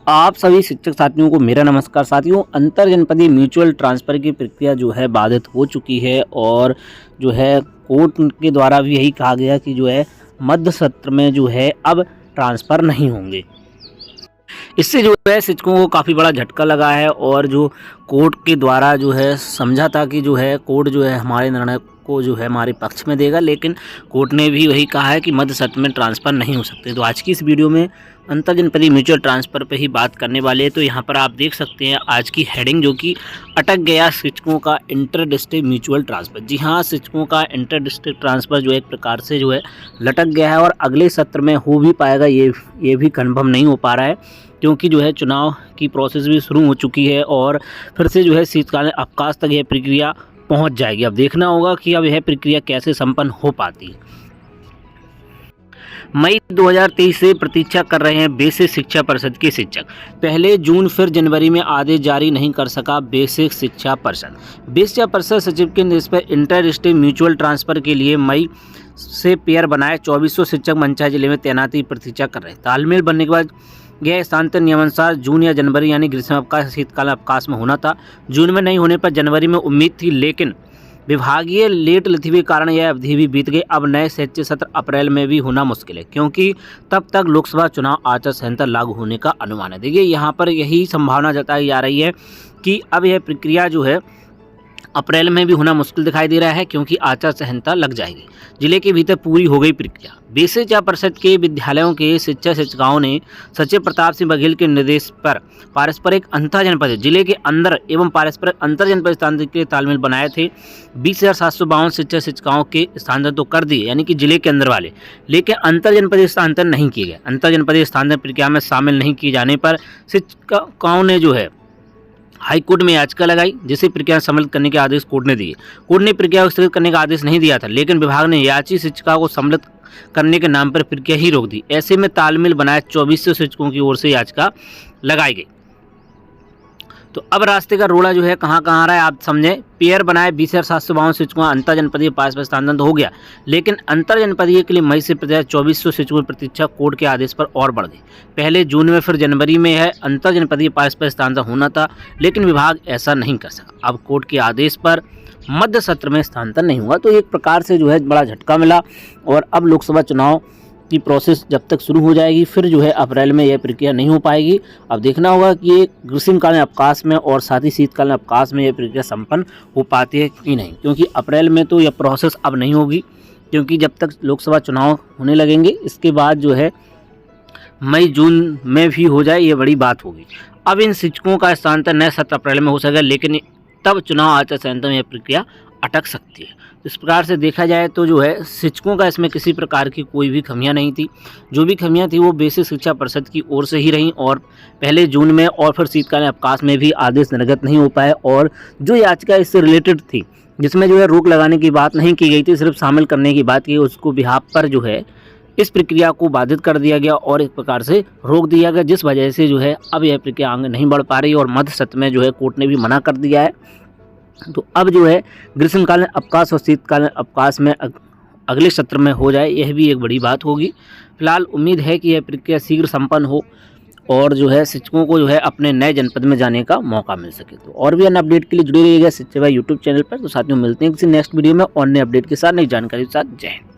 आप सभी शिक्षक साथियों को मेरा नमस्कार। साथियों, अंतर जनपदीय म्यूचुअल ट्रांसफ़र की प्रक्रिया जो है बाधित हो चुकी है और जो है कोर्ट के द्वारा भी यही कहा गया कि जो है मध्य सत्र में जो है अब ट्रांसफ़र नहीं होंगे। इससे जो है शिक्षकों को काफ़ी बड़ा झटका लगा है और जो कोर्ट के द्वारा जो है समझा था कि जो है कोर्ट जो है हमारे निर्णय को जो है हमारे पक्ष में देगा, लेकिन कोर्ट ने भी वही कहा है कि मध्य सत्र में ट्रांसफ़र नहीं हो सकते। तो आज की इस वीडियो में अंतर जनपदीय म्यूचुअल ट्रांसफ़र पे ही बात करने वाले हैं। तो यहाँ पर आप देख सकते हैं आज की हेडिंग, जो कि अटक गया शिक्षकों का इंटर डिस्ट्रिक्ट म्यूचुअल ट्रांसफ़र। जी हाँ, शिक्षकों का इंटर डिस्ट्रिक्ट ट्रांसफ़र जो एक प्रकार से जो है लटक गया है और अगले सत्र में हो भी पाएगा ये भी कन्फर्म नहीं हो पा रहा है, क्योंकि जो है चुनाव की प्रोसेस भी शुरू हो चुकी है और फिर से जो है शीतकालीन अवकाश तक यह प्रक्रिया पहुंच जाएगी। अब देखना होगा कि अब यह प्रक्रिया कैसे संपन्न हो पाती है। मई 2023 से प्रतीक्षा कर रहे हैं बेसिक शिक्षा परिषद के शिक्षक। पहले जून फिर जनवरी में आदेश जारी नहीं कर सका बेसिक शिक्षा परिषद। बेसिक शिक्षा परिषद सचिव के निर्देश पर इंटर डिस्ट्रिक्ट म्यूचुअल ट्रांसफ़र के लिए मई से पेयर बनाए 2400 शिक्षक मंचाई जिले में तैनाती प्रतीक्षा कर रहे हैं। तालमेल बनने के बाद यह स्थानांतरण नियमानुसार जून या जनवरी यानी ग्रीष्म अवकाश शीतकालीन अवकाश में होना था। जून में नहीं होने पर जनवरी में उम्मीद थी, लेकिन विभागीय लेट लथी के कारण यह अवधि भी बीत गई। अब नए शैक्षिक सत्र अप्रैल में भी होना मुश्किल है, क्योंकि तब तक लोकसभा चुनाव आचार संहिता लागू होने का अनुमान है। देखिए, यहाँ पर यही संभावना जताई जा रही है कि अब यह प्रक्रिया जो है अप्रैल में भी होना मुश्किल दिखाई दे रहा है, क्योंकि आचार संहिता लग जाएगी। जिले के भीतर पूरी हो गई प्रक्रिया। बेसिक शिक्षा परिषद के विद्यालयों के शिक्षिकाओं ने सचिव प्रताप सिंह बघेल के निर्देश पर पारस्परिक अंतर जनपद जिले के अंदर एवं पारस्परिक अंतर जनपद स्थानांतरण के तालमेल बनाए थे। 20,752 शिक्षिकाओं के स्थानांतरण तो कर दिए, यानी कि जिले के अंदर वाले, लेकिन अंतर जनपदीय स्थानांतरण नहीं किए गए। अंतर जनपदीय स्थानांतरण प्रक्रिया में शामिल नहीं किए जाने पर शिक्षिकाओं ने जो है हाई कोर्ट में याचिका लगाई, जिसे प्रक्रिया सम्मिलित करने के आदेश कोर्ट ने दिए। कोर्ट ने प्रक्रिया को स्थगित करने का आदेश नहीं दिया था, लेकिन विभाग ने याचित शिक्षिका को सम्मिलित करने के नाम पर प्रक्रिया ही रोक दी। ऐसे में तालमेल बनाए 2400 शिक्षकों की ओर से याचिका लगाई गई। तो अब रास्ते का रोड़ा जो है कहाँ आ रहा है आप समझें। पेयर बनाए 20,752 शिक्षकों का अंतर जनपदीय पारस्परिक स्थानांतरण तो हो गया, लेकिन अंतर जनपदीय के लिए मई से 2400 शिक्षकों की प्रतीक्षा कोर्ट के आदेश पर और बढ़ गई। पहले जून में फिर जनवरी में है अंतर जनपदीय पारस्परिक स्थानांतरण होना था, लेकिन विभाग ऐसा नहीं कर सका। अब कोर्ट के आदेश पर मध्य सत्र में स्थानांतरण नहीं हुआ, तो एक प्रकार से जो है बड़ा झटका मिला और अब लोकसभा चुनाव की प्रोसेस जब तक शुरू हो जाएगी, फिर जो है अप्रैल में यह प्रक्रिया नहीं हो पाएगी। अब देखना होगा कि ये ग्रीष्मकालीन अवकाश में और साथ ही शीतकालीन अवकाश में यह प्रक्रिया संपन्न हो पाती है कि नहीं, क्योंकि अप्रैल में तो यह प्रोसेस अब नहीं होगी, क्योंकि जब तक लोकसभा चुनाव होने लगेंगे इसके बाद जो है मई जून में भी हो जाए ये बड़ी बात होगी। अब इन शिक्षकों का स्थानांतरण नए सत्र अप्रैल में हो सकेगा, लेकिन तब चुनाव आचार संहिता में यह प्रक्रिया अटक सकती है। इस प्रकार से देखा जाए तो जो है शिक्षकों का इसमें किसी प्रकार की कोई भी कमियां नहीं थी। जो भी कमियां थी वो बेसिक शिक्षा परिषद की ओर से ही रहीं और पहले जून में और फिर शीतकालीन अवकाश में भी आदेश निर्गत नहीं हो पाए। और जो याचिका इससे रिलेटेड थी, जिसमें जो है रोक लगाने की बात नहीं की गई थी, सिर्फ शामिल करने की बात की, उसको बिहाफ पर जो है इस प्रक्रिया को बाधित कर दिया गया और एक प्रकार से रोक दिया गया, जिस वजह से जो है अब यह प्रक्रिया आगे नहीं बढ़ पा रही और मध्य सत्र में जो है कोर्ट ने भी मना कर दिया है। तो अब जो है ग्रीष्मकालीन अवकाश और शीतकालीन अवकाश में अगले सत्र में हो जाए, यह भी एक बड़ी बात होगी। फिलहाल उम्मीद है कि यह प्रक्रिया शीघ्र संपन्न हो और जो है शिक्षकों को जो है अपने नए जनपद में जाने का मौका मिल सके। तो और भी अन्य अपडेट के लिए जुड़े रहिएगा शिक्षा भाई यूट्यूब चैनल पर। तो साथियों, मिलते हैं किसी नेक्स्ट वीडियो में और नए अपडेट के साथ, नई जानकारी के साथ। जय हिंद।